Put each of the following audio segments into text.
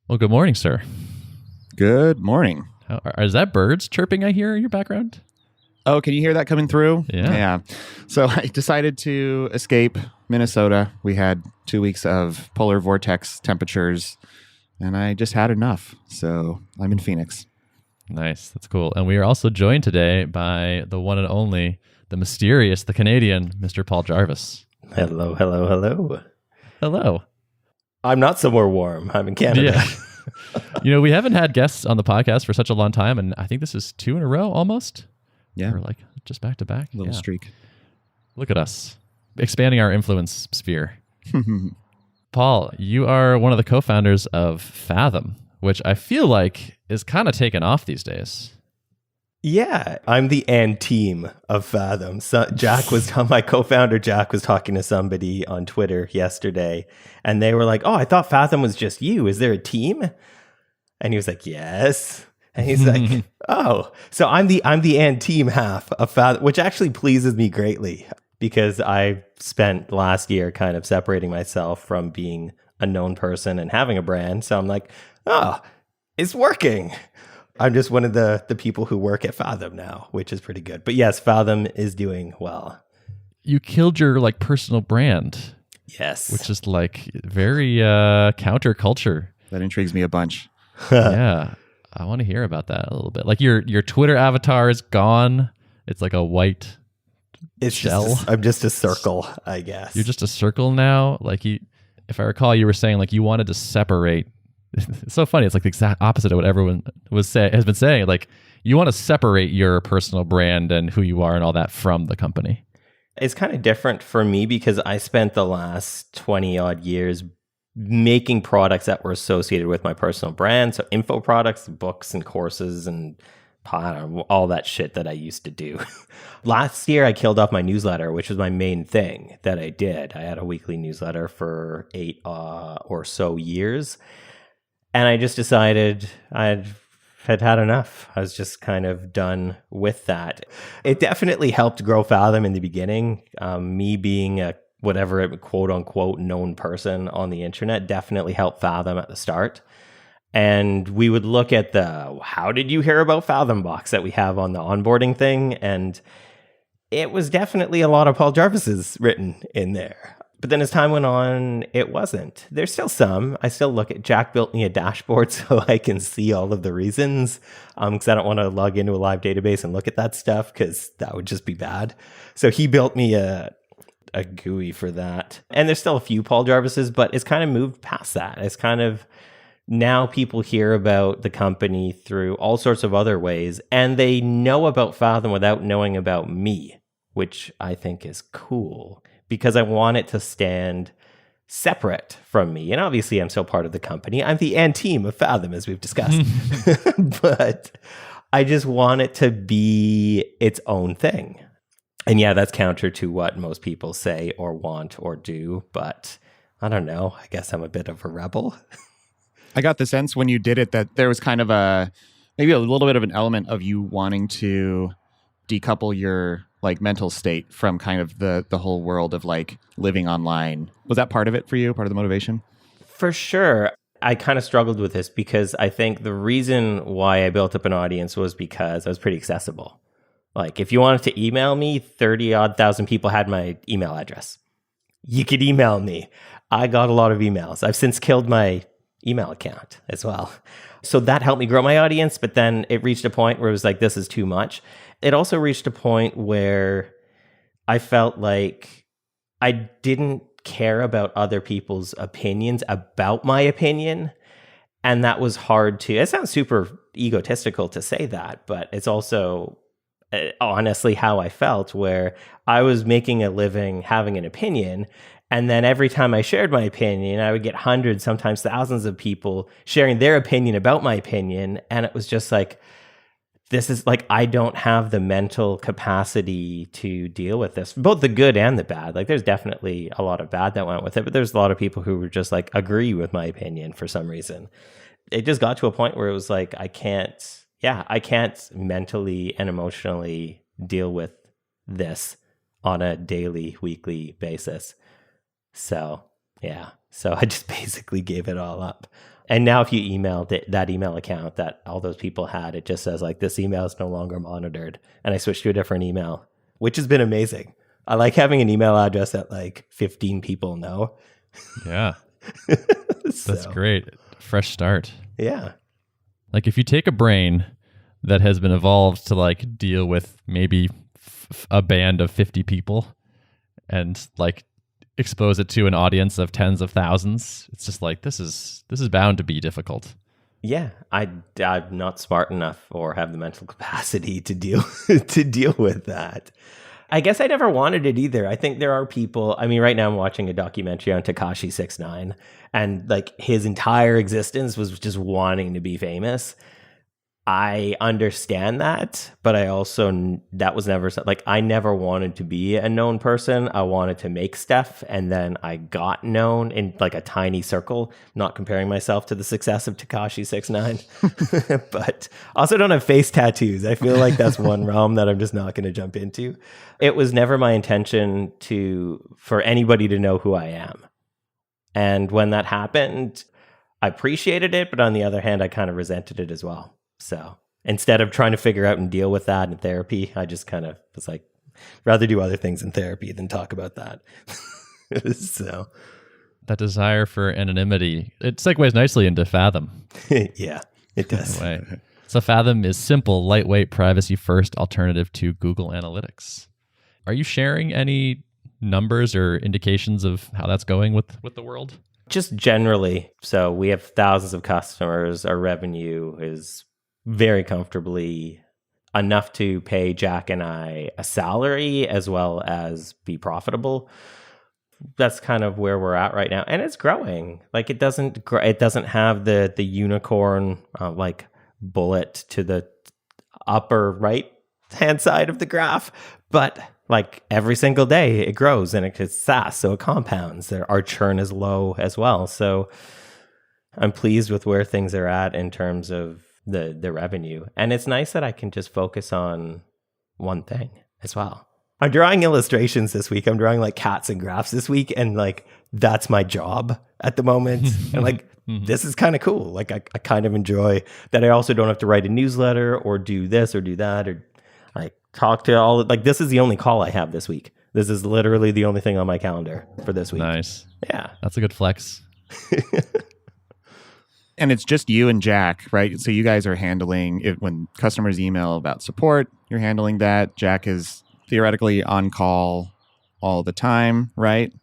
Well, good morning, sir. Good morning. Is that birds chirping I hear in your background? Oh, can you hear that coming through? Yeah. So I decided to escape Minnesota. We had 2 weeks of polar vortex temperatures, and I just had enough. So I'm in Phoenix. Nice. That's cool. And we are also joined today by the one and only, the mysterious, the Canadian, Mr. Paul Jarvis. Hello, hello, hello. Hello. I'm not somewhere warm. I'm in Canada. Yeah. We haven't had guests on the podcast for such a long time, and I think this is 2 in a row almost. Yeah. We're like just back to back. Little streak. Look at us, expanding our influence sphere. Paul, you are one of the co-founders of Fathom, which I feel like is kind of taken off these days. Yeah, I'm the and team of Fathom. So my co-founder Jack was talking to somebody on Twitter yesterday, and they were like, "Oh, I thought Fathom was just you. Is there a team?" And he was like, "Yes." And he's like, "Oh, so I'm the and team half of Fathom," which actually pleases me greatly because I spent last year kind of separating myself from being a known person and having a brand. So I'm like, "Oh, it's working." I'm just one of the people who work at Fathom now, which is pretty good. But yes, Fathom is doing well. You killed your personal brand. Yes. Which is very counterculture. That intrigues me a bunch. Yeah. I want to hear about that a little bit. Like your Twitter avatar is gone. It's like a white shell. I'm just a circle, I guess. You're just a circle now. If I recall, you were saying you wanted to separate. It's so funny. It's like the exact opposite of what everyone has been saying. Like you want to separate your personal brand and who you are and all that from the company. It's kind of different for me because I spent the last 20 odd years making products that were associated with my personal brand. So info products, books and courses and all that shit that I used to do. Last year, I killed off my newsletter, which was my main thing that I did. I had a weekly newsletter for 8 or so years. And I just decided I had enough. I was just kind of done with that. It definitely helped grow Fathom in the beginning. Me being a whatever quote unquote known person on the internet definitely helped Fathom at the start. And we would look at the how did you hear about Fathom box that we have on the onboarding thing. And it was definitely a lot of Paul Jarvis's written in there. But then as time went on, it wasn't. There's still some. I still look at Jack built me a dashboard so I can see all of the reasons because I don't want to log into a live database and look at that stuff because that would just be bad. So he built me a GUI for that. And there's still a few Paul Jarvises, but it's kind of moved past that. It's kind of now people hear about the company through all sorts of other ways, and they know about Fathom without knowing about me, which I think is cool. Because I want it to stand separate from me. And obviously, I'm still part of the company. I'm the and team of Fathom, as we've discussed. But I just want it to be its own thing. And yeah, that's counter to what most people say or want or do. But I don't know. I guess I'm a bit of a rebel. I got the sense when you did it that there was kind of maybe a little bit of an element of you wanting to decouple your mental state from kind of the whole world of living online. Was that part of it for you? Part of the motivation? For sure. I kind of struggled with this because I think the reason why I built up an audience was because I was pretty accessible. If you wanted to email me, 30,000 people had my email address. You could email me. I got a lot of emails. I've since killed my email account as well. So that helped me grow my audience, but then it reached a point where it was this is too much. It also reached a point where I felt like I didn't care about other people's opinions about my opinion. And that was hard to, it sounds super egotistical to say that, but it's also honestly how I felt, where I was making a living having an opinion. And then every time I shared my opinion, I would get hundreds, sometimes thousands of people sharing their opinion about my opinion. And it was just this is I don't have the mental capacity to deal with this, both the good and the bad. There's definitely a lot of bad that went with it, but there's a lot of people who were just agree with my opinion for some reason. It just got to a point where it was I can't mentally and emotionally deal with this on a daily, weekly basis. So, yeah. So I just basically gave it all up. And now if you email that email account that all those people had, it just says like, this email is no longer monitored. And I switched to a different email, which has been amazing. I like having an email address that like 15 people know. Yeah. That's great. Fresh start. Yeah. Like if you take a brain that has been evolved to like deal with maybe a band of 50 people and like expose it to an audience of tens of thousands, it's just like this is bound to be difficult. Yeah, I'm not smart enough or have the mental capacity to deal with that. I guess I never wanted it either. I think there are people, I mean, right now I'm watching a documentary on Tekashi 6ix9ine, and like his entire existence was just wanting to be famous. I understand that, but I also, that was never, like, I never wanted to be a known person. I wanted to make stuff, and then I got known in like a tiny circle, not comparing myself to the success of Tekashi 6ix9ine, but also don't have face tattoos. I feel like that's one realm that I'm just not going to jump into. It was never my intention for anybody to know who I am. And when that happened, I appreciated it, but on the other hand, I kind of resented it as well. So instead of trying to figure out and deal with that in therapy, I just kind of was like, rather do other things in therapy than talk about that. So that desire for anonymity, it segues nicely into Fathom. Yeah, it does. So Fathom is simple, lightweight, privacy-first alternative to Google Analytics. Are you sharing any numbers or indications of how that's going with the world? Just generally. So we have thousands of customers. Our revenue is very comfortably enough to pay Jack and I a salary as well as be profitable. That's kind of where we're at right now, and it's growing. Like it doesn't have the unicorn like bullet to the upper right hand side of the graph, but like every single day it grows, and it's SaaS, so it compounds. Our churn is low as well, so I'm pleased with where things are at in terms of the revenue. And it's nice that I can just focus on one thing as well. I'm drawing illustrations this week. I'm drawing like cats and graphs this week, and like that's my job at the moment. And like this is kind of cool. Like I kind of enjoy that. I also don't have to write a newsletter or do this or do that or like talk to all, like this is the only call I have this week. This is literally the only thing on my calendar for this week. Nice. Yeah. That's a good flex. And it's just you and Jack, right? So you guys are handling it when customers email about support. You're handling that. Jack is theoretically on call all the time, right?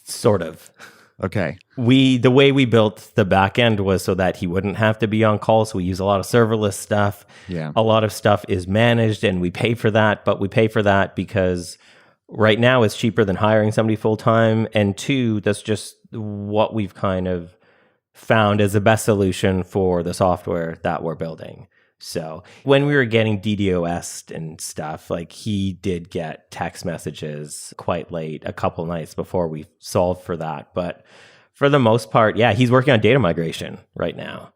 Sort of. Okay. The way we built the back end was so that he wouldn't have to be on call. So we use a lot of serverless stuff. Yeah. A lot of stuff is managed, and we pay for that. But we pay for that because right now it's cheaper than hiring somebody full time. And two, that's just what we've kind of found as the best solution for the software that we're building. So when we were getting DDoS and stuff, like he did get text messages quite late, a couple nights before we solved for that. But for the most part, yeah, he's working on data migration right now,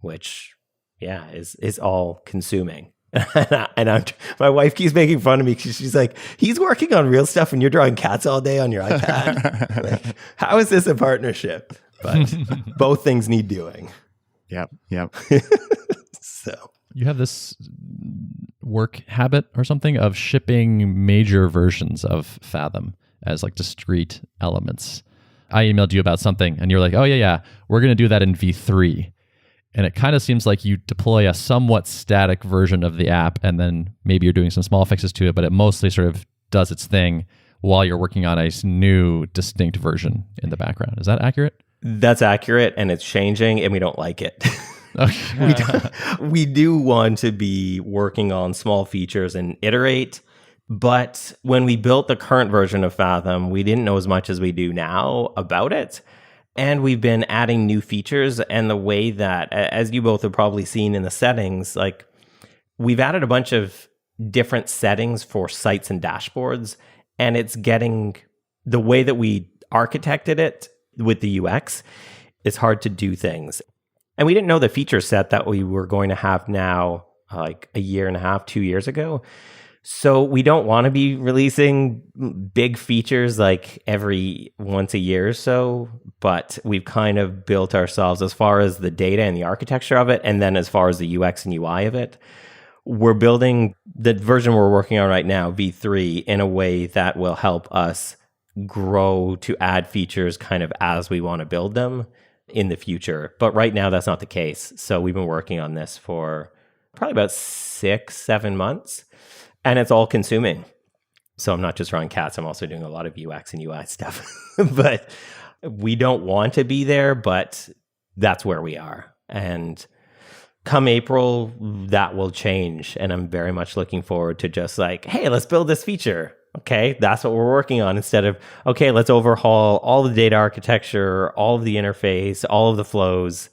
which, yeah, is all consuming. And my wife keeps making fun of me because she's like, he's working on real stuff and you're drawing cats all day on your iPad. Like, how is this a partnership? But both things need doing. Yep. So you have this work habit or something of shipping major versions of Fathom as like discrete elements. I emailed you about something and you're like, oh yeah, we're going to do that in V3. And it kind of seems like you deploy a somewhat static version of the app and then maybe you're doing some small fixes to it, but it mostly sort of does its thing while you're working on a new distinct version in the background. Is that accurate? That's accurate, and it's changing, and we don't like it. Okay. We do want to be working on small features and iterate, but when we built the current version of Fathom, we didn't know as much as we do now about it. And we've been adding new features, and the way that, as you both have probably seen in the settings, like we've added a bunch of different settings for sites and dashboards, and it's getting the way that we architected it with the UX, it's hard to do things. And we didn't know the feature set that we were going to have now, like a year and a half, 2 years ago. So we don't want to be releasing big features like every once a year or so, but we've kind of built ourselves as far as the data and the architecture of it, and then as far as the UX and UI of it. We're building the version we're working on right now, V3, in a way that will help us grow to add features kind of as we want to build them in the future. But right now, that's not the case. So we've been working on this for probably about 6-7 months. And it's all consuming. So I'm not just drawing cats. I'm also doing a lot of UX and UI stuff. But we don't want to be there, but that's where we are. And come April, that will change. And I'm very much looking forward to just like, hey, let's build this feature. Okay, that's what we're working on, instead of, okay, let's overhaul all the data architecture, all of the interface, all of the flows.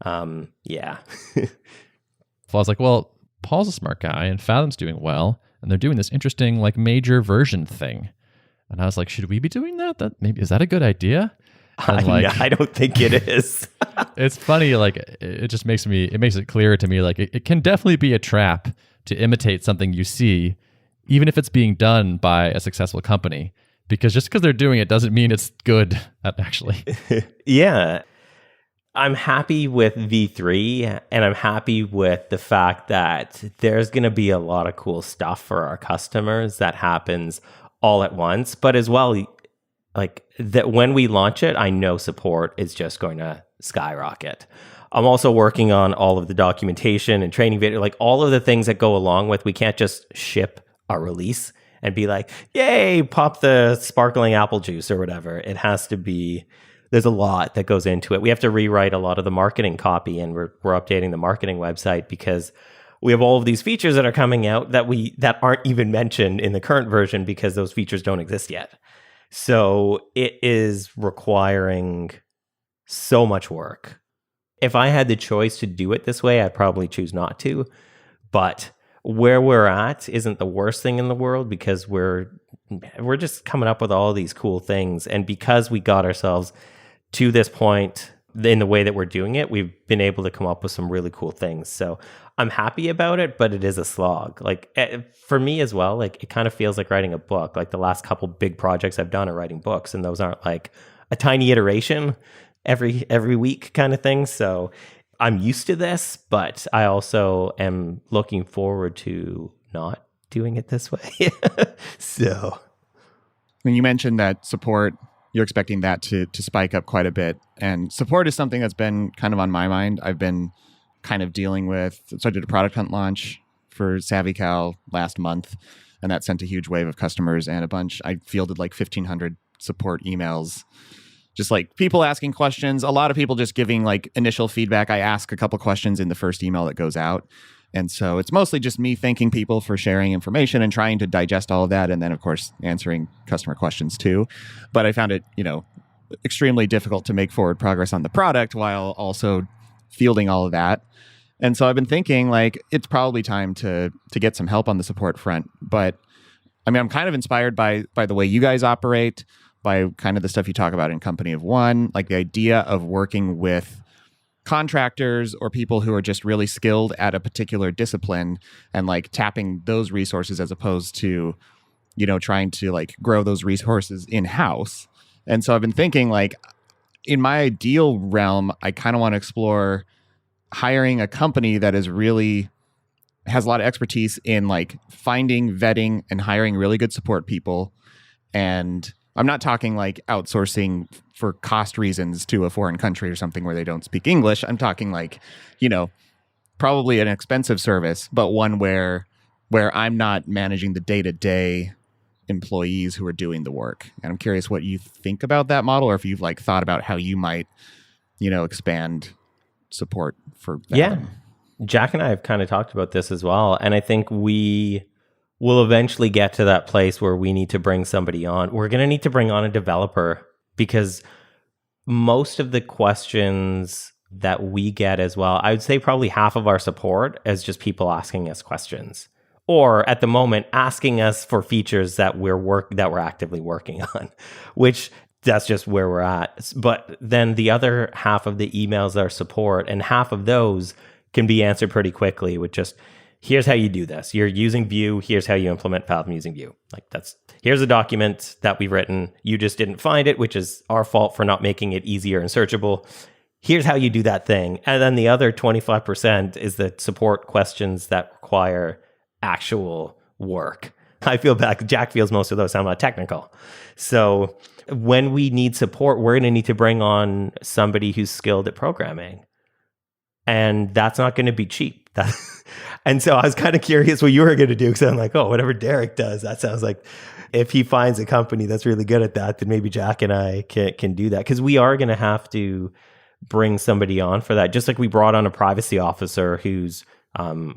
Yeah. So I was like, well, Paul's a smart guy and Fathom's doing well. And they're doing this interesting like major version thing. And I was like, should we be doing that? Is that a good idea? And I don't think it is. It's funny, like it just makes it clearer to me, like it can definitely be a trap to imitate something you see, even if it's being done by a successful company. Because just because they're doing it doesn't mean it's good actually. Yeah. I'm happy with V3, and I'm happy with the fact that there's going to be a lot of cool stuff for our customers that happens all at once. But as well, like that when we launch it, I know support is just going to skyrocket. I'm also working on all of the documentation and training video, like all of the things that go along with. We can't just ship a release and be like, yay, pop the sparkling apple juice or whatever. It has to be... There's a lot that goes into it. We have to rewrite a lot of the marketing copy, and we're updating the marketing website because we have all of these features that are coming out that aren't even mentioned in the current version because those features don't exist yet. So it is requiring so much work. If I had the choice to do it this way, I'd probably choose not to. But where we're at isn't the worst thing in the world, because we're just coming up with all these cool things. And because we got ourselves to this point in the way that we're doing it, we've been able to come up with some really cool things. So I'm happy about it, but it is a slog. Like for me as well, like it kind of feels like writing a book. Like the last couple big projects I've done are writing books, and those aren't like a tiny iteration every week kind of thing. So I'm used to this, but I also am looking forward to not doing it this way. So when you mentioned that support, you're expecting that to spike up quite a bit. And support is something that's been kind of on my mind. I've been kind of dealing with, so I did a product hunt launch for SavvyCal last month, and that sent a huge wave of customers and I fielded like 1,500 support emails, just like people asking questions. A lot of people just giving like initial feedback. I ask a couple questions in the first email that goes out. And so it's mostly just me thanking people for sharing information and trying to digest all of that. And then, of course, answering customer questions too. But I found it, extremely difficult to make forward progress on the product while also fielding all of that. And so I've been thinking like it's probably time to get some help on the support front. But I mean, I'm kind of inspired by the way you guys operate, by kind of the stuff you talk about in Company of One, like the idea of working with contractors or people who are just really skilled at a particular discipline and like tapping those resources as opposed to, trying to like grow those resources in-house. And so I've been thinking like in my ideal realm, I kind of want to explore hiring a company that has a lot of expertise in like finding, vetting, and hiring really good support people. And I'm not talking like outsourcing for cost reasons to a foreign country or something where they don't speak English. I'm talking like, probably an expensive service, but one where I'm not managing the day-to-day employees who are doing the work. And I'm curious what you think about that model, or if you've like thought about how you might, expand support for that. Yeah. Jack and I have kind of talked about this as well. And I think we will eventually get to that place where we need to bring somebody on. We're going to need to bring on a developer, because most of the questions that we get as well, I would say probably half of our support is just people asking us questions, or at the moment asking us for features that we're actively working on, which that's just where we're at. But then the other half of the emails are support, and half of those can be answered pretty quickly with just, here's how you do this. You're using Vue. Here's how you implement Fathom using Vue. Like here's a document that we've written. You just didn't find it, which is our fault for not making it easier and searchable. Here's how you do that thing. And then the other 25% is the support questions that require actual work. I feel bad. Jack feels most of those sound technical. So when we need support, we're going to need to bring on somebody who's skilled at programming. And that's not going to be cheap. And so I was kind of curious what you were going to do, because I'm like, oh, whatever Derek does, that sounds like if he finds a company that's really good at that, then maybe Jack and I can do that. Because we are going to have to bring somebody on for that. Just like we brought on a privacy officer who's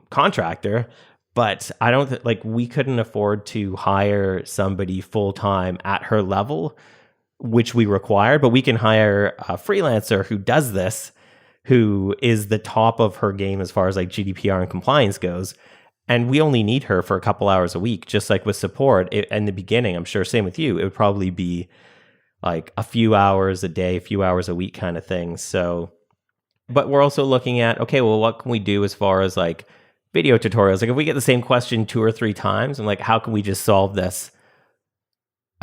contractor, but I don't we couldn't afford to hire somebody full-time at her level, which we require, but we can hire a freelancer who does this, who is the top of her game as far as like GDPR and compliance goes. And we only need her for a couple hours a week, just like with support. In the beginning, I'm sure, same with you, it would probably be like a few hours a day, a few hours a week kind of thing. So, but we're also looking at, okay, well, what can we do as far as like video tutorials? Like if we get the same question 2 or 3 times, and like, how can we just solve this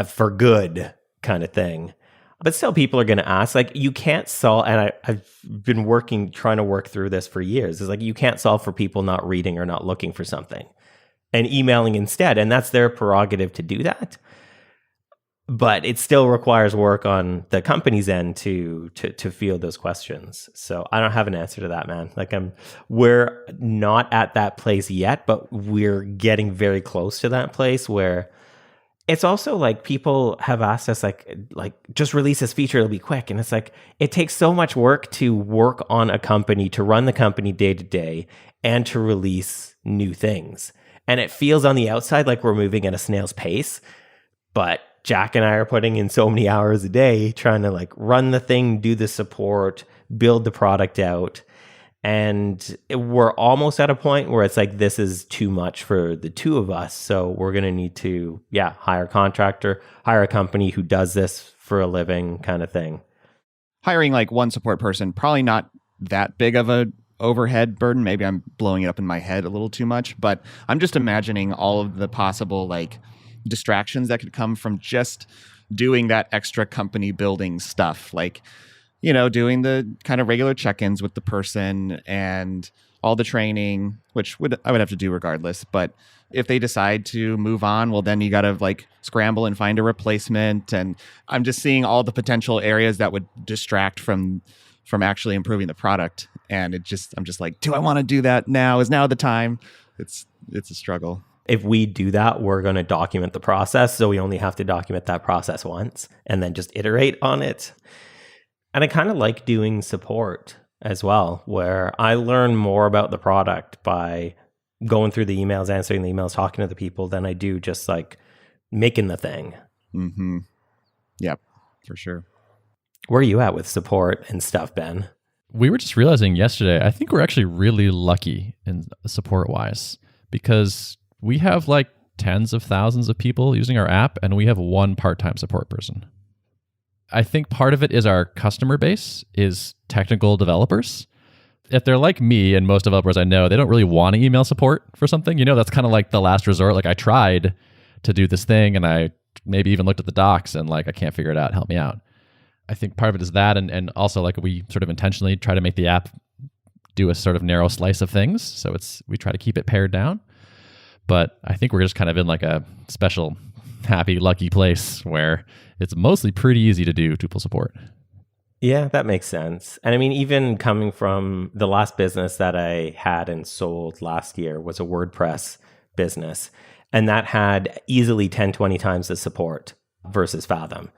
for good kind of thing? But still, people are going to ask, like, you can't solve, and I've been trying to work through this for years, is like, you can't solve for people not reading or not looking for something and emailing instead. And that's their prerogative to do that. But it still requires work on the company's end to field those questions. So I don't have an answer to that, man. Like we're not at that place yet, but we're getting very close to that place where it's also like people have asked us like just release this feature, it'll be quick. And it's like, it takes so much work to work on a company, to run the company day to day, and to release new things. And it feels on the outside like we're moving at a snail's pace, but Jack and I are putting in so many hours a day trying to like run the thing, do the support, build the product out. And we're almost at a point where it's like, this is too much for the two of us. So we're going to need to, hire a contractor, hire a company who does this for a living kind of thing. Hiring like one support person, probably not that big of a overhead burden. Maybe I'm blowing it up in my head a little too much, but I'm just imagining all of the possible like distractions that could come from just doing that extra company building stuff. Like, doing the kind of regular check-ins with the person and all the training, which I would have to do regardless. But if they decide to move on, well, then you got to like scramble and find a replacement. And I'm just seeing all the potential areas that would distract from actually improving the product. And I'm just like, do I want to do that now? Is now the time? It's a struggle. If we do that, we're going to document the process. So we only have to document that process once and then just iterate on it. And I kind of like doing support as well, where I learn more about the product by going through the emails, answering the emails, talking to the people than I do just like making the thing. Mm-hmm. Yep, for sure. Where are you at with support and stuff, Ben? We were just realizing yesterday, I think we're actually really lucky in support-wise, because we have like tens of thousands of people using our app, and we have one part-time support person. I think part of it is our customer base is technical developers. If they're like me and most developers I know, they don't really want to email support for something. That's kind of like the last resort. Like I tried to do this thing and I maybe even looked at the docs and like, I can't figure it out. Help me out. I think part of it is that. And also like we sort of intentionally try to make the app do a sort of narrow slice of things. So we try to keep it pared down. But I think we're just kind of in like a special happy, lucky place where it's mostly pretty easy to do Drupal support. Yeah, that makes sense. And I mean, even coming from the last business that I had and sold last year was a WordPress business. And that had easily 10, 20 times the support versus Fathom.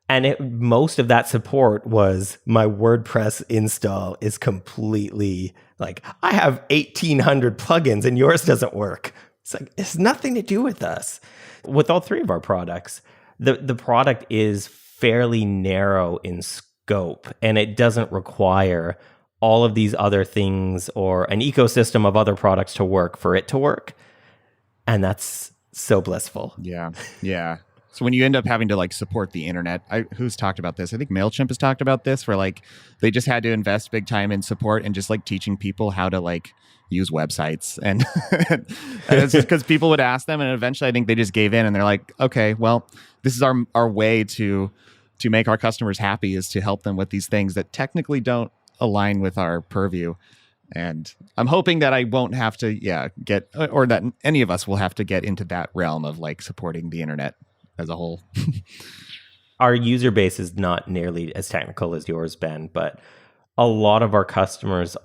And most of that support was my WordPress install is completely like, I have 1,800 plugins and yours doesn't work. It's like, it's nothing to do with us. With all three of our products, the product is fairly narrow in scope, and it doesn't require all of these other things or an ecosystem of other products to work for it to work. And that's so blissful. Yeah. So when you end up having to like support the internet, who's talked about this? I think MailChimp has talked about this, where like they just had to invest big time in support and just like teaching people how to like use websites. And, and it's just because people would ask them, and eventually I think they just gave in, and they're like, okay, well, this is our way to make our customers happy, is to help them with these things that technically don't align with our purview. And I'm hoping that I won't have to, get, or that any of us will have to get into that realm of like supporting the internet as a whole. Our user base is not nearly as technical as yours, Ben, but a lot of our customers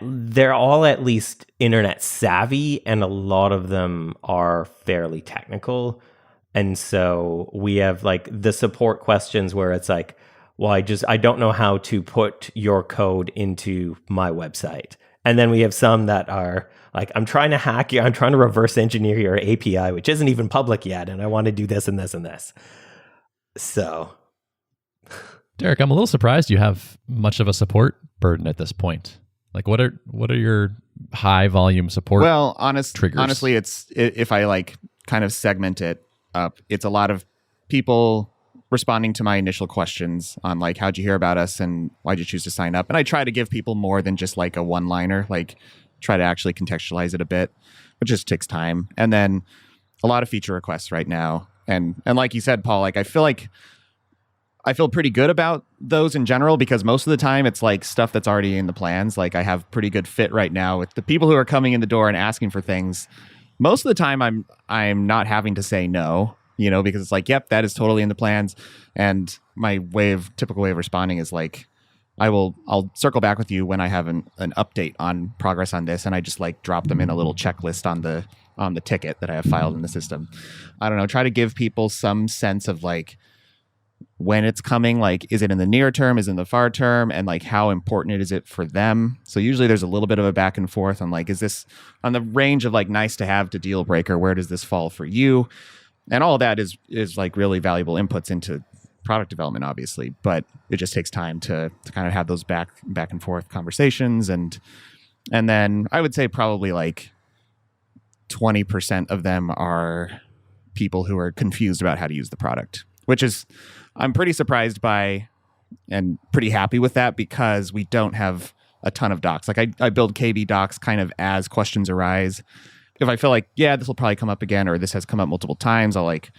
they're all at least internet savvy, and a lot of them are fairly technical. And so we have like the support questions where it's like, well, I don't know how to put your code into my website. And then we have some that are like, I'm trying to hack you. I'm trying to reverse engineer your API, which isn't even public yet. And I want to do this and this and this. So, Derek, I'm a little surprised you have much of a support burden at this point. Like, what are your high volume support? Well, triggers? Honestly, it's, if I like kind of segment it up, it's a lot of people responding to my initial questions on like, how'd you hear about us and why'd you choose to sign up? And I try to give people more than just like a one-liner, like try to actually contextualize it a bit, which just takes time. And then a lot of feature requests right now. And like you said, Paul, like I feel pretty good about those in general, because most of the time it's like stuff that's already in the plans. Like I have pretty good fit right now with the people who are coming in the door and asking for things. Most of the time I'm not having to say no, because it's like, yep, that is totally in the plans. And my typical way of responding is like, I'll circle back with you when I have an update on progress on this. And I just like drop them in a little checklist on the ticket that I have filed in the system. I don't know, try to give people some sense of like when it's coming, like, is it in the near term, is it in the far term, and like how important is it for them. So usually there's a little bit of a back and forth on like, is this on the range of like nice to have to deal breaker? Where does this fall for you? And all of that is like really valuable inputs into product development, obviously, but it just takes time to kind of have those back and forth conversations. And then I would say probably like 20% of them are people who are confused about how to use the product, which is, I'm pretty surprised by and pretty happy with that, because we don't have a ton of docs. Like I build KB docs kind of as questions arise. If I feel like, this will probably come up again, or this has come up multiple times, I'll like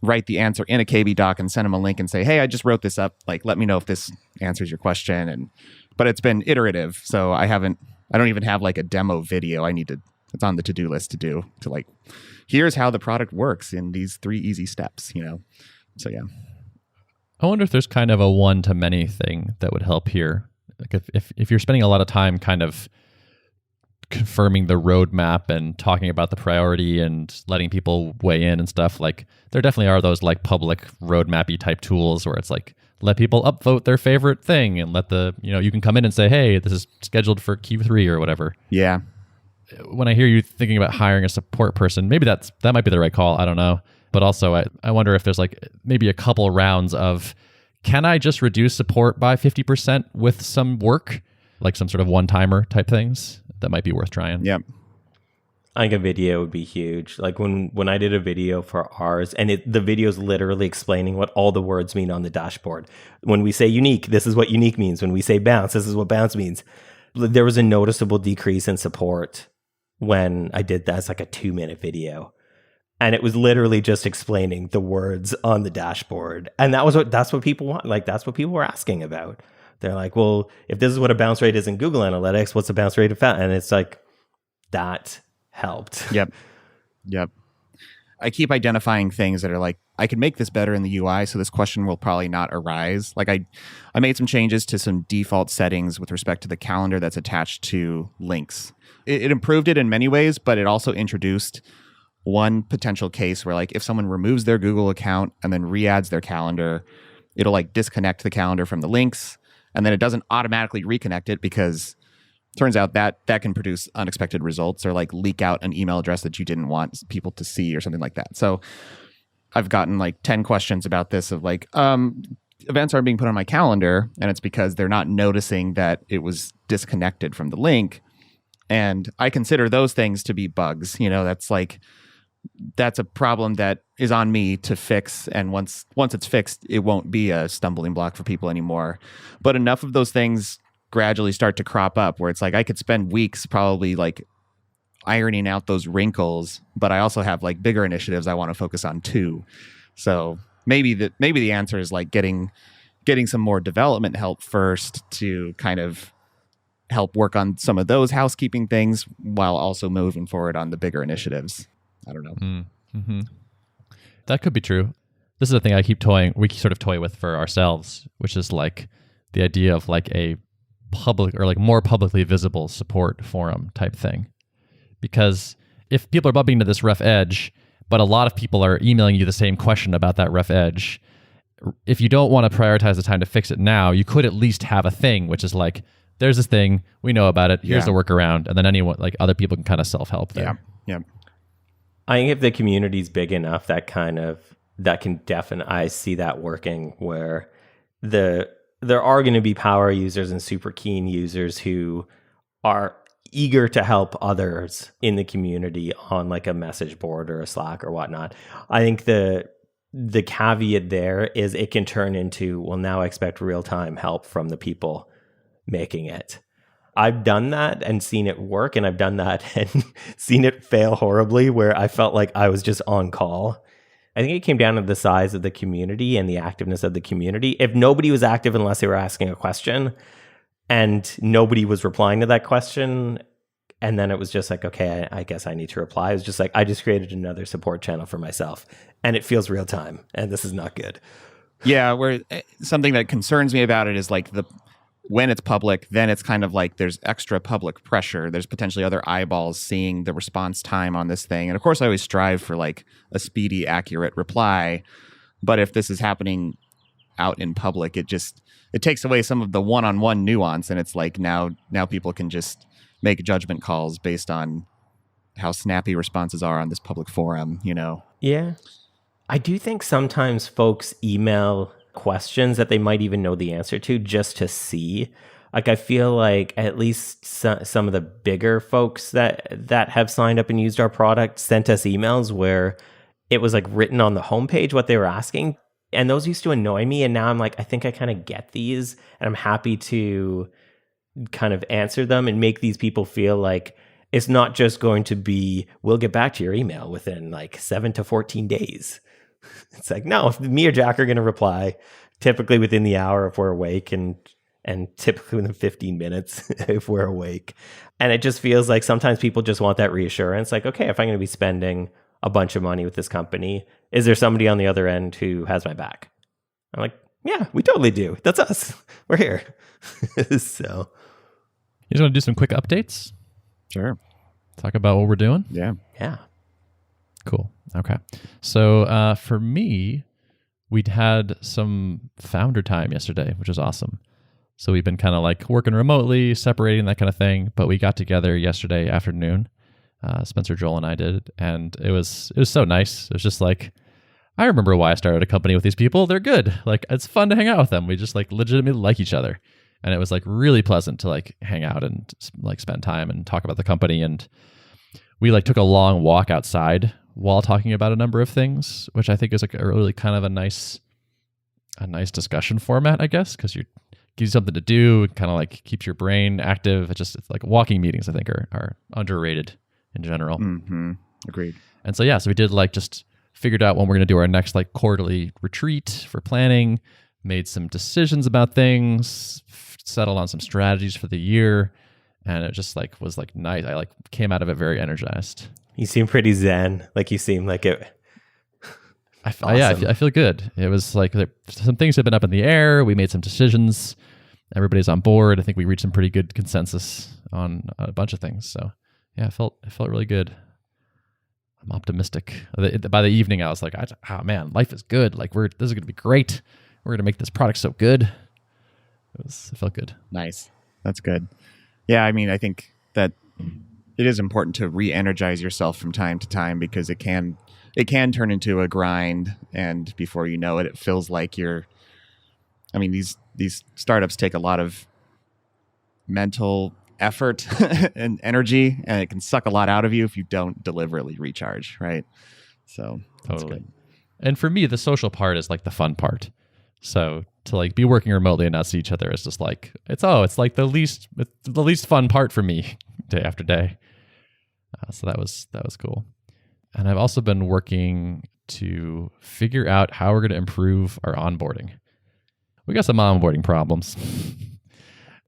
write the answer in a KB doc and send them a link and say, hey, I just wrote this up. Like, let me know if this answers your question. But it's been iterative. So I don't even have like a demo video. It's on the to-do list to like, here's how the product works in these 3 easy steps, So yeah. I wonder if there's kind of a one-to-many thing that would help here. Like if you're spending a lot of time kind of confirming the roadmap and talking about the priority and letting people weigh in and stuff, like there definitely are those like public roadmappy type tools where it's like, let people upvote their favorite thing and let you can come in and say, hey, this is scheduled for Q3 or whatever. Yeah. When I hear you thinking about hiring a support person, maybe that might be the right call. I don't know. But also I wonder if there's like maybe a couple rounds of, can I just reduce support by 50% with some work, like some sort of one-timer type things that might be worth trying. Yep. I think a video would be huge. Like when I did a video for ours, and the video is literally explaining what all the words mean on the dashboard. When we say unique, this is what unique means. When we say bounce, this is what bounce means. There was a noticeable decrease in support when I did that. It's like a 2-minute video. And it was literally just explaining the words on the dashboard. And that's what people want. Like, that's what people were asking about. They're like, well, if this is what a bounce rate is in Google Analytics, what's the bounce rate of that? And it's like, that helped. Yep. I keep identifying things that are like, I can make this better in the UI, so this question will probably not arise. Like I made some changes to some default settings with respect to the calendar that's attached to links. It improved it in many ways, but it also introduced one potential case where like if someone removes their Google account and then re-adds their calendar, it'll like disconnect the calendar from the links, and then it doesn't automatically reconnect it, because it turns out that can produce unexpected results or like leak out an email address that you didn't want people to see or something like that. So I've gotten like 10 questions about this of like, events aren't being put on my calendar, and it's because they're not noticing that it was disconnected from the link. And I consider those things to be bugs. That's like, that's a problem that is on me to fix. And once it's fixed, it won't be a stumbling block for people anymore. But enough of those things gradually start to crop up where it's like I could spend weeks probably like ironing out those wrinkles, but I also have like bigger initiatives I want to focus on too. So maybe the answer is like getting some more development help first to kind of help work on some of those housekeeping things while also moving forward on the bigger initiatives. I don't know. Mm-hmm. That could be true. This is the thing we sort of toy with for ourselves, which is like the idea of like a public or like more publicly visible support forum type thing. Because if people are bumping into this rough edge, but a lot of people are emailing you the same question about that rough edge, if you don't want to prioritize the time to fix it now, you could at least have a thing, which is like, there's this thing, we know about it, here's the workaround, and then anyone, like other people can kind of self-help there. Yeah. I think if the community's big enough, that can definitely, I see that working where there are going to be power users and super keen users who are eager to help others in the community on like a message board or a Slack or whatnot. I think the caveat there is it can turn into, well, now I expect real-time help from the people making it. I've done that and seen it work, and I've done that and seen it fail horribly where I felt like I was just on call. I think it came down to the size of the community and the activeness of the community. If nobody was active unless they were asking a question and nobody was replying to that question, and then it was just like, okay, I guess I need to reply. It was just like, I just created another support channel for myself and it feels real time and this is not good. Yeah, where something that concerns me about it is like when it's public, then it's kind of like there's extra public pressure. There's potentially other eyeballs seeing the response time on this thing. And of course, I always strive for like a speedy, accurate reply. But if this is happening out in public, it takes away some of the one-on-one nuance. And it's like now people can just make judgment calls based on how snappy responses are on this public forum, you know? Yeah. I do think sometimes folks email questions that they might even know the answer to just to see. Like I feel like at least some of the bigger folks that have signed up and used our product sent us emails where it was like written on the homepage what they were asking. And those used to annoy me. And now I'm like, I think I kind of get these and I'm happy to kind of answer them and make these people feel like it's not just going to be, we'll get back to your email within like 7 to 14 days. It's like, no, if me or Jack are going to reply, typically within the hour if we're awake and typically within 15 minutes if we're awake. And it just feels like sometimes people just want that reassurance. Like, okay, if I'm going to be spending a bunch of money with this company, is there somebody on the other end who has my back? I'm like, yeah, we totally do. That's us. We're here. So. You just want to do some quick updates? Sure. Talk about what we're doing? Yeah. Yeah. Cool. Okay. So for me, we'd had some founder time yesterday, which was awesome. So we've been kind of like working remotely, separating, that kind of thing. But we got together yesterday afternoon. Spencer, Joel, and I did. And it was so nice. It was just like, I remember why I started a company with these people. They're good. Like, it's fun to hang out with them. We just like legitimately like each other. And it was like really pleasant to like hang out and like spend time and talk about the company. And we like took a long walk outside while talking about a number of things, which I think is like a really kind of a nice discussion format, I guess, because you gives you something to do, kind of like keeps your brain active. It's like walking meetings, I think, are underrated in general. Mm-hmm. Agreed. And so we did like just figured out when we're going to do our next like quarterly retreat for planning, made some decisions about things, settled on some strategies for the year, and it just like was like nice. I like came out of it very energized. You seem pretty zen. Like you seem like it. Awesome. Yeah, I feel good. It was like some things have been up in the air. We made some decisions. Everybody's on board. I think we reached some pretty good consensus on a bunch of things. So yeah, it felt really good. I'm optimistic. By the evening, I was like, oh man, life is good. Like this is going to be great. We're going to make this product so good. It felt good. Nice. That's good. Yeah, I mean, I think that it is important to re-energize yourself from time to time because it can turn into a grind, and before you know it, it feels like these startups take a lot of mental effort and energy, and it can suck a lot out of you if you don't deliberately recharge, right? So that's Totally. good. And for me, the social part is like the fun part. So to like be working remotely and not see each other is just like it's like the least fun part for me day after day. So that was cool. And I've also been working to figure out how we're going to improve our onboarding. We got some onboarding problems.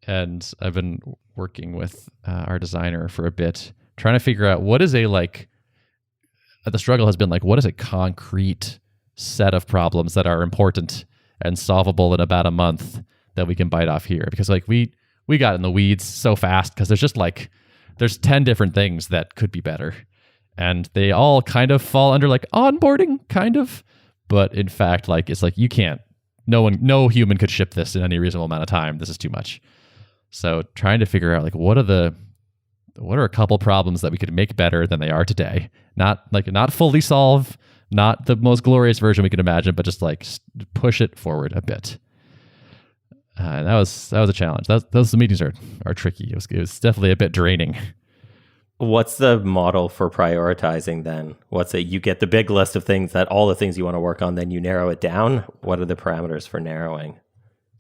And I've been working with our designer for a bit, trying to figure out what is the struggle has been like, what is a concrete set of problems that are important and solvable in about a month that we can bite off here? Because like we got in the weeds so fast because there's 10 different things that could be better. And they all kind of fall under like onboarding, kind of. But in fact, like it's like you can't, no human could ship this in any reasonable amount of time. This is too much. So trying to figure out like what are a couple problems that we could make better than they are today? Not fully solve, not the most glorious version we could imagine, but just like push it forward a bit. And that was a challenge. Those meetings are tricky. It was definitely a bit draining. What's the model for prioritizing then? You get the big list of things all the things you want to work on, then you narrow it down. What are the parameters for narrowing?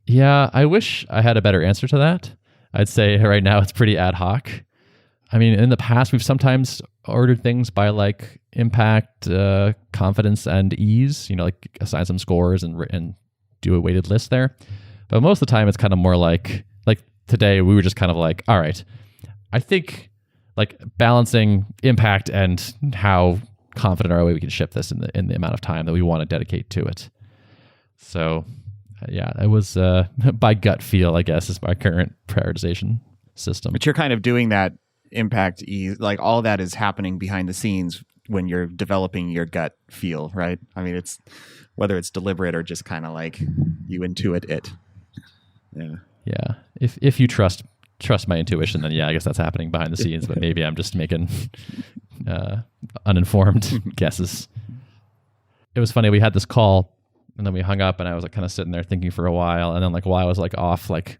Yeah, I wish I had a better answer to that. I'd say right now it's pretty ad hoc. I mean, in the past, we've sometimes ordered things by like impact, confidence, and ease, like assign some scores and do a weighted list there. But most of the time, it's kind of more like today, we were just kind of like, all right, I think like balancing impact and how confident are we can ship this in the amount of time that we want to dedicate to it. So yeah, it was by gut feel, I guess, is my current prioritization system. But you're kind of doing that impact ease, like all that is happening behind the scenes when you're developing your gut feel, right? I mean, it's whether it's deliberate or just kind of like you intuit it. Yeah. If you trust my intuition, then yeah, I guess that's happening behind the scenes. But maybe I'm just making uninformed guesses. It was funny. We had this call. And then we hung up, and I was like kind of sitting there thinking for a while. And then like while I was like off, like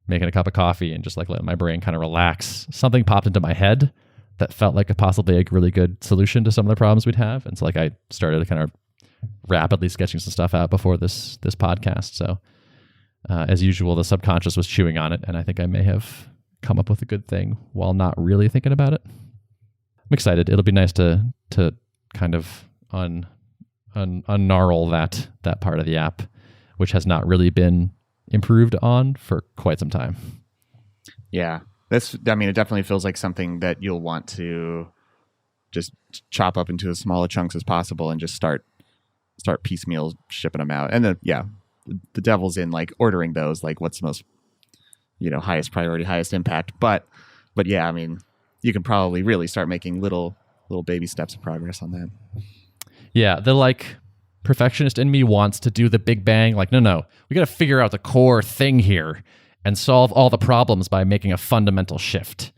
making a cup of coffee and just like letting my brain kind of relax, something popped into my head that felt like possibly a really good solution to some of the problems we'd have. And so like I started kind of rapidly sketching some stuff out before this podcast. So as usual, the subconscious was chewing on it, and I think I may have come up with a good thing while not really thinking about it. I'm excited. It'll be nice to kind of unnarl that part of the app, which has not really been improved on for quite some time. Yeah. It definitely feels like something that you'll want to just chop up into as small chunks as possible and just start piecemeal shipping them out. And then, yeah, the devil's in like ordering those, like what's the most, highest priority, highest impact. But yeah, I mean, you can probably really start making little baby steps of progress on that. Yeah, the like perfectionist in me wants to do the big bang. Like, no, we got to figure out the core thing here and solve all the problems by making a fundamental shift.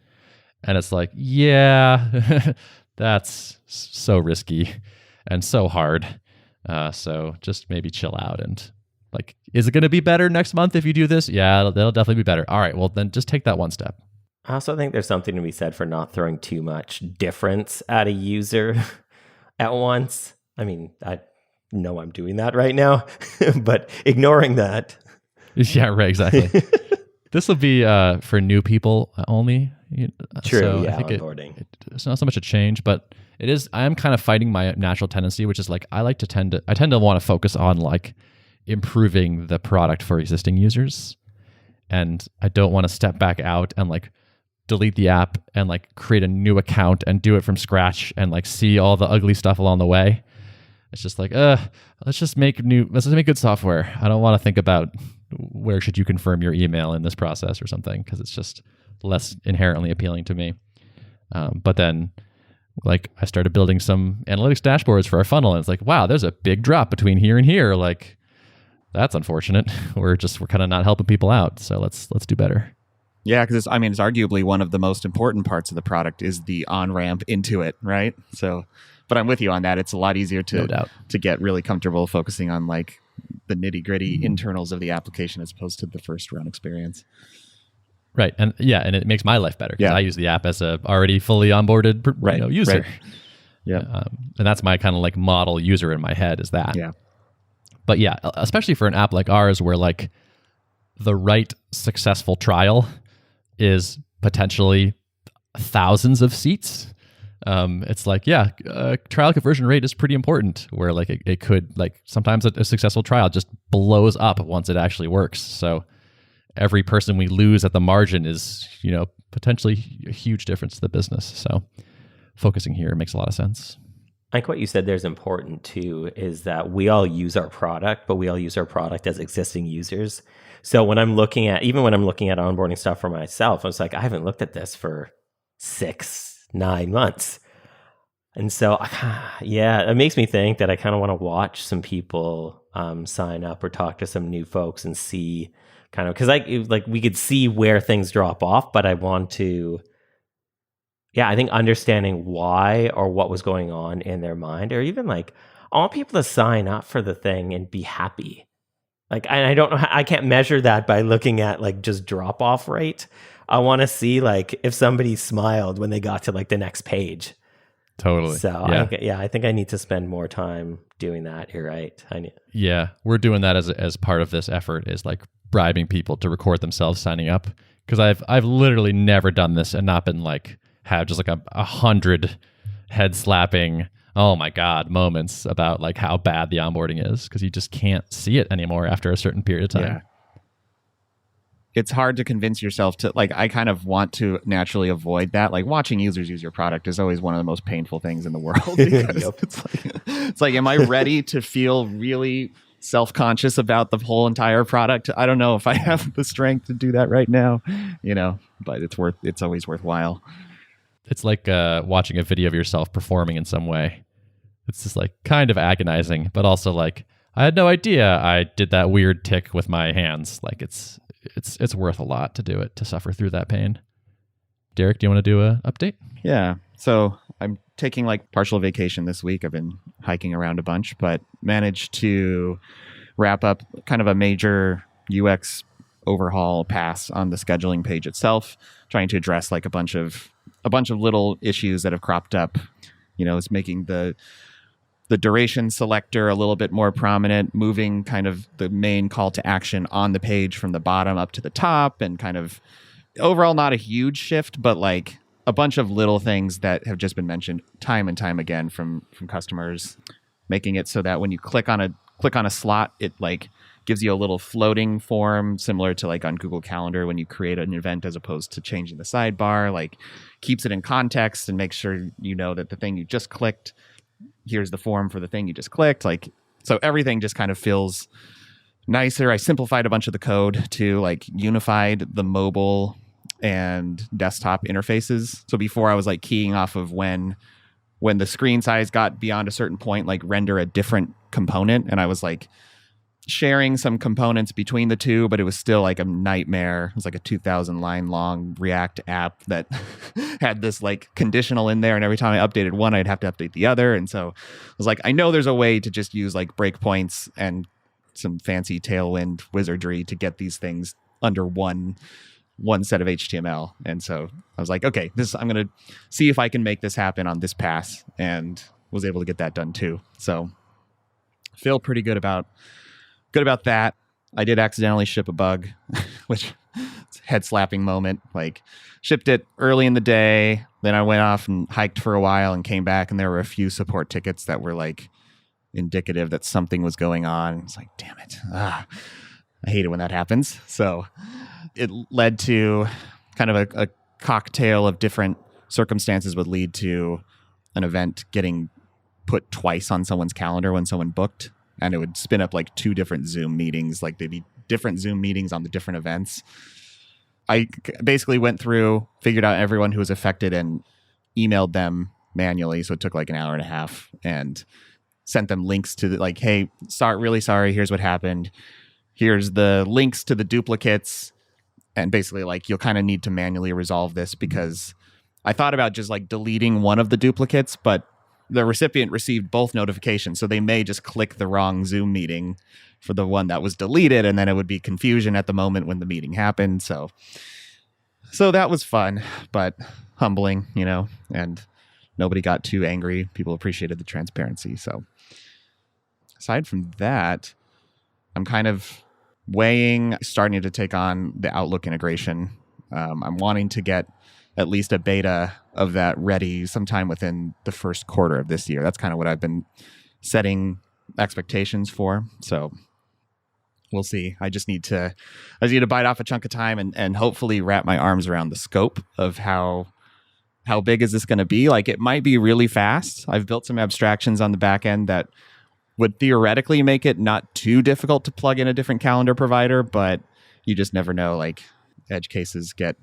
And it's like, yeah, that's so risky and so hard. So just maybe chill out and like, is it going to be better next month if you do this? Yeah, it'll definitely be better. All right, well then just take that one step. I also think there's something to be said for not throwing too much difference at a user at once. I mean, I know I'm doing that right now, but ignoring that. Yeah, right, exactly. This will be for new people only. True, so yeah, I think onboarding. it's not so much a change, but it is. I am kind of fighting my natural tendency, which is like I tend to want to focus on like improving the product for existing users, and I don't want to step back out and like delete the app and like create a new account and do it from scratch and like see all the ugly stuff along the way. It's just like, let's just make good software. I don't want to think about where should you confirm your email in this process or something, because it's just less inherently appealing to me. But then like I started building some analytics dashboards for our funnel, and it's like, wow, there's a big drop between here and here. Like that's unfortunate. We're kind of not helping people out. So let's do better. Yeah, because it's arguably one of the most important parts of the product is the on-ramp into it, right? So, but I'm with you on that. It's a lot easier to get really comfortable focusing on like the nitty-gritty internals of the application as opposed to the first run experience. Right. And and it makes my life better because Yeah. I use the app as a already fully onboarded user. Right. Yeah. And that's my kind of like model user in my head is that. Yeah. But yeah, especially for an app like ours where like the right successful trial is potentially thousands of seats. It's like, trial conversion rate is pretty important where like it could like sometimes a successful trial just blows up once it actually works. So every person we lose at the margin is, potentially a huge difference to the business. So focusing here makes a lot of sense. I think what you said there is important too, is that we all use our product, but we all use our product as existing users. So when I'm looking at onboarding stuff for myself, I was like, I haven't looked at this for 6-9 months. And so, it makes me think that I kind of want to watch some people sign up or talk to some new folks and see kind of, because we could see where things drop off, but I want to, I think understanding why or what was going on in their mind, or even like, I want people to sign up for the thing and be happy. Like, I don't know, I can't measure that by looking at like just drop off rate. I want to see like if somebody smiled when they got to like the next page. Totally. So I think I need to spend more time doing that. You're right. We're doing that as part of this effort is like bribing people to record themselves signing up. Because I've literally never done this and not been like, have just like 100 head slapping, oh my God, moments about like how bad the onboarding is because you just can't see it anymore after a certain period of time. Yeah. It's hard to convince yourself to like, I kind of want to naturally avoid that. Like watching users use your product is always one of the most painful things in the world because it's like, am I ready to feel really self-conscious about the whole entire product? I don't know if I have the strength to do that right now, but it's always worthwhile. It's like watching a video of yourself performing in some way. It's just like kind of agonizing, but also like I had no idea I did that weird tick with my hands. Like it's worth a lot to do it, to suffer through that pain. Derek, do you want to do a update? Yeah. So I'm taking like partial vacation this week. I've been hiking around a bunch, but managed to wrap up kind of a major UX overhaul pass on the scheduling page itself, trying to address like a bunch of little issues that have cropped up. It's making the duration selector a little bit more prominent, moving kind of the main call to action on the page from the bottom up to the top, and kind of overall not a huge shift, but like a bunch of little things that have just been mentioned time and time again from customers, making it so that when you click on a slot, it like gives you a little floating form similar to like on Google Calendar when you create an event, as opposed to changing the sidebar, like keeps it in context and makes sure that the thing you just clicked, here's the form for the thing you just clicked. Like, so everything just kind of feels nicer. I simplified a bunch of the code to like unified the mobile and desktop interfaces. So before I was like keying off of when the screen size got beyond a certain point, like render a different component. And I was like sharing some components between the two, but it was still like a nightmare. It was like a 2,000 line long React app that had this like conditional in there, and every time I updated one, I'd have to update the other. And so I was like, I know there's a way to just use like breakpoints and some fancy Tailwind wizardry to get these things under one set of HTML. And so I was like, okay, I'm going to see if I can make this happen on this pass, and was able to get that done too. So feel pretty good about that. I did accidentally ship a bug, which it's a head slapping moment. Like shipped it early in the day. Then I went off and hiked for a while and came back, and there were a few support tickets that were like indicative that something was going on. It's like, damn it. I hate it when that happens. So it led to kind of a cocktail of different circumstances would lead to an event getting put twice on someone's calendar when someone booked. And it would spin up like 2 different Zoom meetings. Like they'd be different Zoom meetings on the different events. I basically went through, figured out everyone who was affected, and emailed them manually. So it took like an hour and a half, and sent them links to like, hey, really sorry. Here's what happened. Here's the links to the duplicates. And basically like, you'll kind of need to manually resolve this, because I thought about just like deleting one of the duplicates, but the recipient received both notifications, so they may just click the wrong Zoom meeting for the one that was deleted, and then it would be confusion at the moment when the meeting happened. So So that was fun, but humbling, and nobody got too angry. People appreciated the transparency. So aside from that, I'm kind of starting to take on the Outlook integration. I'm wanting to get at least a beta of that ready sometime within the first quarter of this year. That's kind of what I've been setting expectations for. So we'll see. I just need to bite off a chunk of time and hopefully wrap my arms around the scope of how big is this going to be. Like, it might be really fast. I've built some abstractions on the back end that would theoretically make it not too difficult to plug in a different calendar provider, but you just never know. Like, edge cases get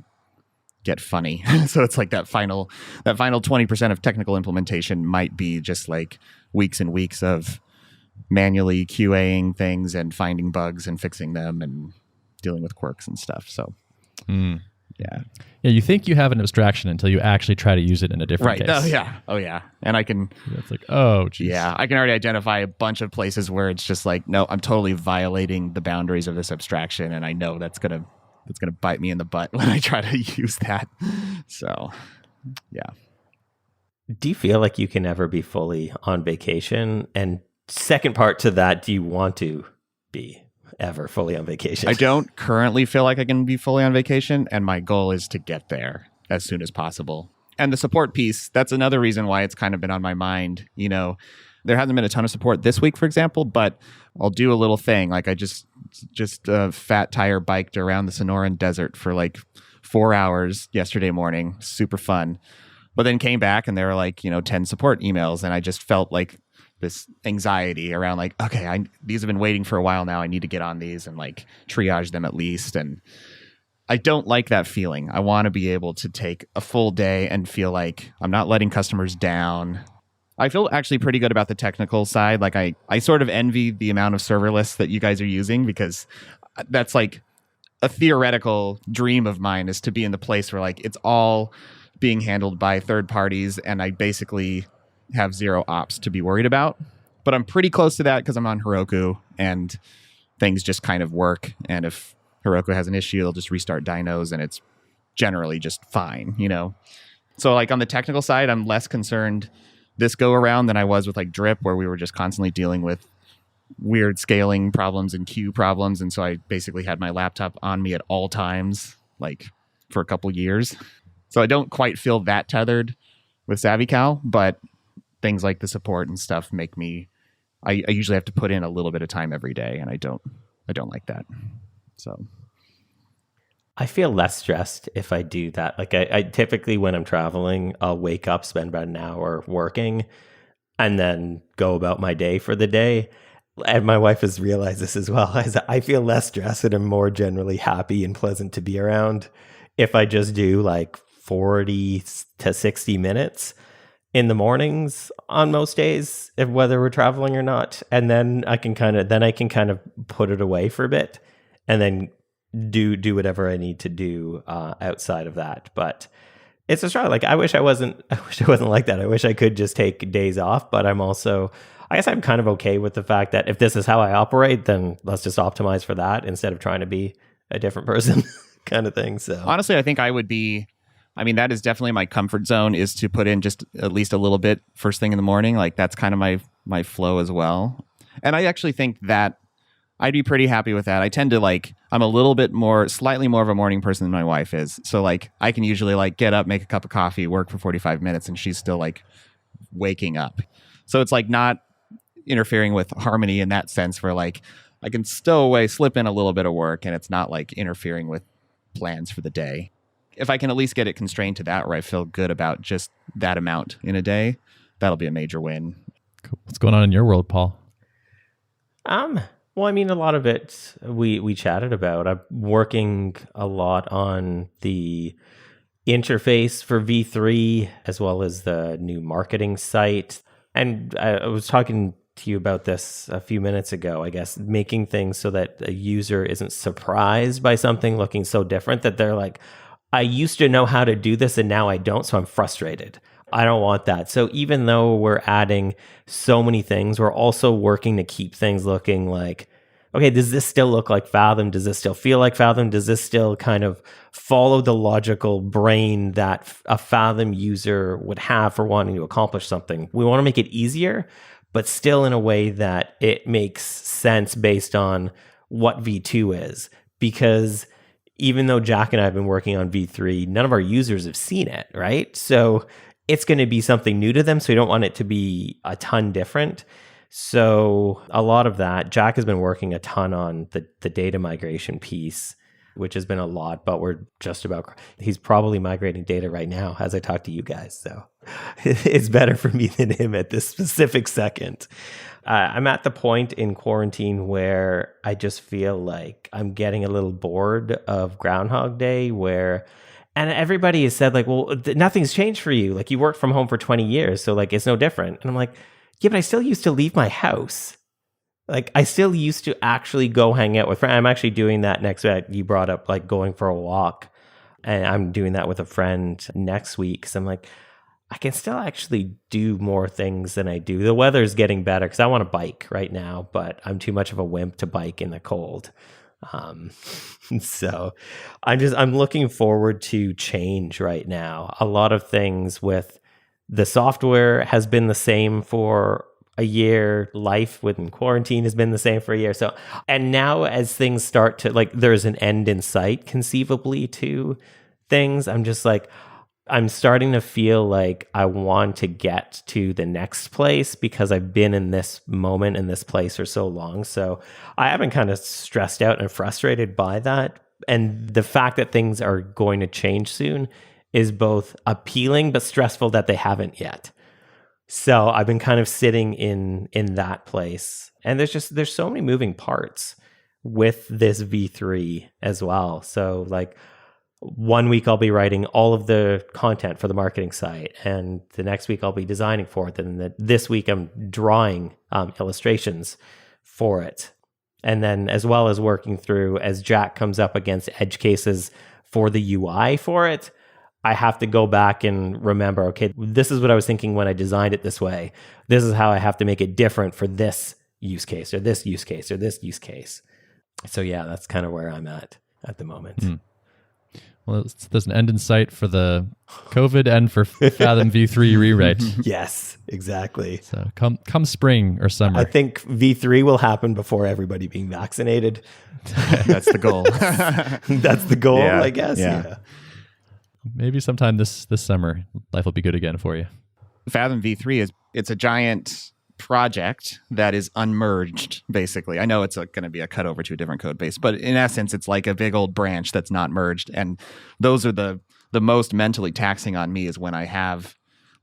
funny. So it's like that final 20% of technical implementation might be just like weeks and weeks of manually QAing things and finding bugs and fixing them and dealing with quirks and stuff. So yeah, you think you have an abstraction until you actually try to use it in a different case. Oh yeah. And I can, it's like, oh geez. Yeah, I can already identify a bunch of places where it's just like, no, I'm totally violating the boundaries of this abstraction, and I know that's gonna bite me in the butt when I try to use that. So yeah. Do you feel like you can ever be fully on vacation? And second part to that, do you want to be ever fully on vacation? I don't currently feel like I can be fully on vacation, and my goal is to get there as soon as possible. And the support piece, that's another reason why it's kind of been on my mind. There hasn't been a ton of support this week, for example, but I'll do a little thing. Like, I just fat tire biked around the Sonoran Desert for like 4 hours yesterday morning. Super fun. But then came back and there were like, 10 support emails. And I just felt like this anxiety around like, okay, these have been waiting for a while now. I need to get on these and like triage them at least. And I don't like that feeling. I want to be able to take a full day and feel like I'm not letting customers down. I feel actually pretty good about the technical side. Like, I sort of envy the amount of serverless that you guys are using, because that's like a theoretical dream of mine, is to be in the place where like it's all being handled by third parties and I basically have zero ops to be worried about. But I'm pretty close to that because I'm on Heroku and things just kind of work. And if Heroku has an issue, they'll just restart dynos and it's generally just fine, So like on the technical side, I'm less concerned this go around than I was with like Drip, where we were just constantly dealing with weird scaling problems and queue problems. And so I basically had my laptop on me at all times, like for a couple years. So I don't quite feel that tethered with SavvyCal, but things like the support and stuff make me, I usually have to put in a little bit of time every day, and I don't like that. So I feel less stressed if I do that. Like, I typically, when I'm traveling, I'll wake up, spend about an hour working, and then go about my day for the day. And my wife has realized this as well. I feel less stressed and I'm more generally happy and pleasant to be around if I just do like 40 to 60 minutes in the mornings on most days, whether we're traveling or not. And then I can kind of put it away for a bit and then do whatever I need to do outside of that. But it's a struggle. Like, I wish I wasn't like that. I wish I could just take days off, but I guess I'm kind of okay with the fact that if this is how I operate, then let's just optimize for that instead of trying to be a different person kind of thing. So honestly, I think that is definitely my comfort zone, is to put in just at least a little bit first thing in the morning. Like, that's kind of my flow as well. And I actually think that I'd be pretty happy with that. I tend to I'm slightly more of a morning person than my wife is. So like, I can usually like get up, make a cup of coffee, work for 45 minutes, and she's still like waking up. So it's like not interfering with harmony in that sense, where like I can stow away, slip in a little bit of work, and it's not like interfering with plans for the day. If I can at least get it constrained to that, where I feel good about just that amount in a day, that'll be a major win. Cool. What's going on in your world, Paul? Well, I mean, a lot of it we chatted about. I'm working a lot on the interface for V3, as well as the new marketing site. And I was talking to you about this a few minutes ago, I guess, making things so that a user isn't surprised by something looking so different that they're like, I used to know how to do this and now I don't, so I'm frustrated. I don't want that. So even though we're adding so many things, we're also working to keep things looking like okay, does this still look like Fathom? Does this still feel like Fathom? Does this still kind of follow the logical brain that a Fathom user would have for wanting to accomplish something? We want to make it easier, but still in a way that it makes sense based on what V2 is. Because even though Jack and I have been working on V3, none of our users have seen it, right? So it's going to be something new to them. So we don't want it to be a ton different. So a lot of that, Jack has been working a ton on the data migration piece, which has been a lot, but we're just about, he's probably migrating data right now as I talk to you guys. So it's better for me than him at this specific second. I'm at the point in quarantine where I just feel like I'm getting a little bored of Groundhog Day and everybody has said like, well, nothing's changed for you. Like you worked from home for 20 years. So like, it's no different. And I'm like, yeah, but I still used to leave my house. Like I still used to actually go hang out with friends. I'm actually doing that next week. You brought up like going for a walk, and I'm doing that with a friend next week. So I'm like, I can still actually do more things than I do. The weather's getting better because I want to bike right now, but I'm too much of a wimp to bike in the cold. So I'm looking forward to change right now. A lot of things with the software has been the same for a year. Life within quarantine has been the same for a year. So, and now as things start to like, there's an end in sight conceivably to things. I'm just like, I'm starting to feel like I want to get to the next place because I've been in this moment in this place for so long. So I have been kind of stressed out and frustrated by that. And the fact that things are going to change soon is both appealing but stressful that they haven't yet. So I've been kind of sitting in that place. And there's so many moving parts with this V3 as well. So like 1 week I'll be writing all of the content for the marketing site, and the next week I'll be designing for it, and this week I'm drawing illustrations for it. And then as well as working through, as Jack comes up against edge cases for the UI for it, I have to go back and remember, okay, this is what I was thinking when I designed it this way. This is how I have to make it different for this use case or this use case or this use case. So yeah, that's kind of where I'm at the moment. Well, there's an end in sight for the COVID and for Fathom V3 rewrite. Yes, exactly. So come spring or summer. I think V3 will happen before everybody being vaccinated. That's the goal. That's the goal, Yeah, I guess. Yeah. Maybe sometime this summer, life will be good again for you. Fathom V3 it's a giant project that is unmerged, basically. I know it's going to be a cut over to a different code base, but in essence, it's like a big old branch that's not merged. And those are the most mentally taxing on me is when I have,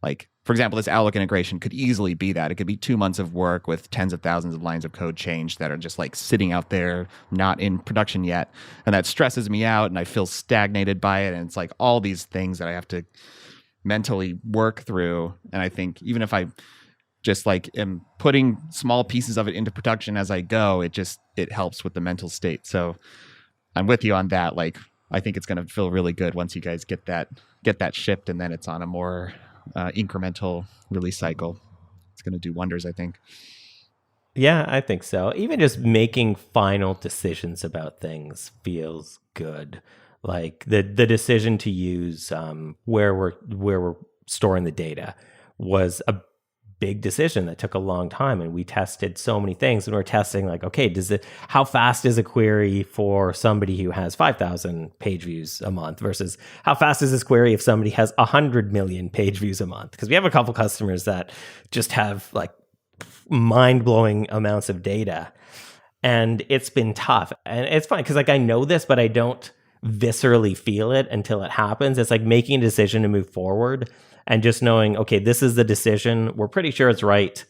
like, for example, this Outlook integration could easily be that. It could be 2 months of work with tens of thousands of lines of code changed that are just like sitting out there, not in production yet. And that stresses me out and I feel stagnated by it. And it's like all these things that I have to mentally work through. And I think even if I just like am putting small pieces of it into production as I go, it helps with the mental state. So I'm with you on that. Like, I think it's going to feel really good once you guys get that shipped, and then it's on a more incremental release cycle. It's going to do wonders, I think. Yeah, I think so. Even just making final decisions about things feels good. Like the decision to use where we're storing the data was a big decision that took a long time, and we tested so many things, and we're testing like, okay, how fast is a query for somebody who has 5,000 page views a month versus how fast is this query if somebody has 100 million page views a month? Because we have a couple customers that just have like mind-blowing amounts of data, and it's been tough. And it's fine because like I know this, but I don't viscerally feel it until it happens. It's like making a decision to move forward and just knowing, okay, this is the decision. We're pretty sure it's right.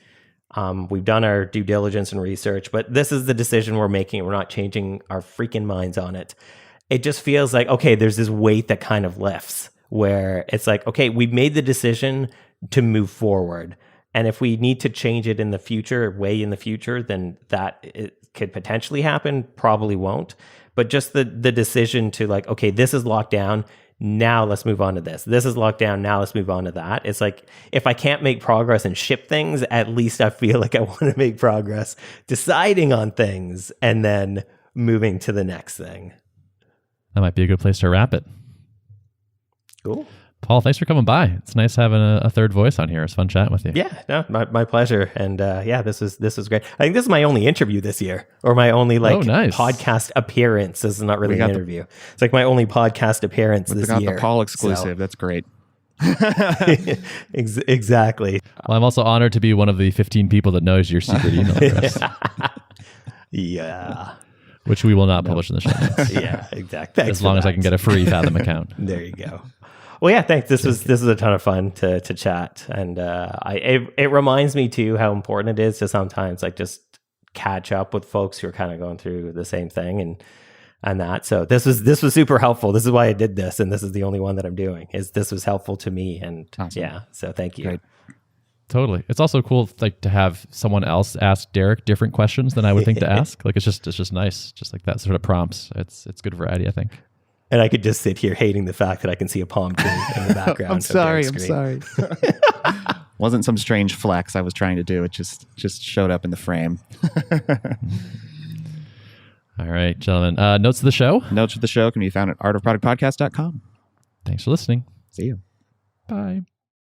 We've done our due diligence and research, but this is the decision we're making. We're not changing our freaking minds on it. It just feels like, okay, there's this weight that kind of lifts where it's like, okay, we've made the decision to move forward. And if we need to change it in the future, way in the future, then it could potentially happen, probably won't. But just the decision to like, okay, this is locked down. Now let's move on to this. This is locked down. Now let's move on to that. It's like, if I can't make progress and ship things, at least I feel like I want to make progress deciding on things and then moving to the next thing. That might be a good place to wrap it. Cool. Paul, thanks for coming by. It's nice having a third voice on here. It's fun chatting with you. Yeah, no, my pleasure. And this was great. I think this is my only interview this year, or my only nice. podcast appearance. This is not really an interview. It's like my only podcast appearance this year. We got the Paul exclusive. So. That's great. Exactly. Well, I'm also honored to be one of the 15 people that knows your secret email address. Yeah. Which we will not publish in the show notes. Yeah, exactly. Thanks as long as I can get a free Fathom account. There you go. Well, yeah, thanks. This was a ton of fun to chat, and it reminds me too how important it is to sometimes like just catch up with folks who are kind of going through the same thing and that. So this was super helpful. This is why I did this, and this is the only one that I'm doing. This was helpful to me, and awesome. Yeah. So thank you. Great. Totally. It's also cool like to have someone else ask Derek different questions than I would think to ask. Like it's just nice, just like that sort of prompts. It's good variety, I think. And I could just sit here hating the fact that I can see a palm tree in the background. I'm sorry. Wasn't some strange flex I was trying to do. It just showed up in the frame. All right, gentlemen. Notes of the show? Notes of the show can be found at artofproductpodcast.com. Thanks for listening. See you. Bye.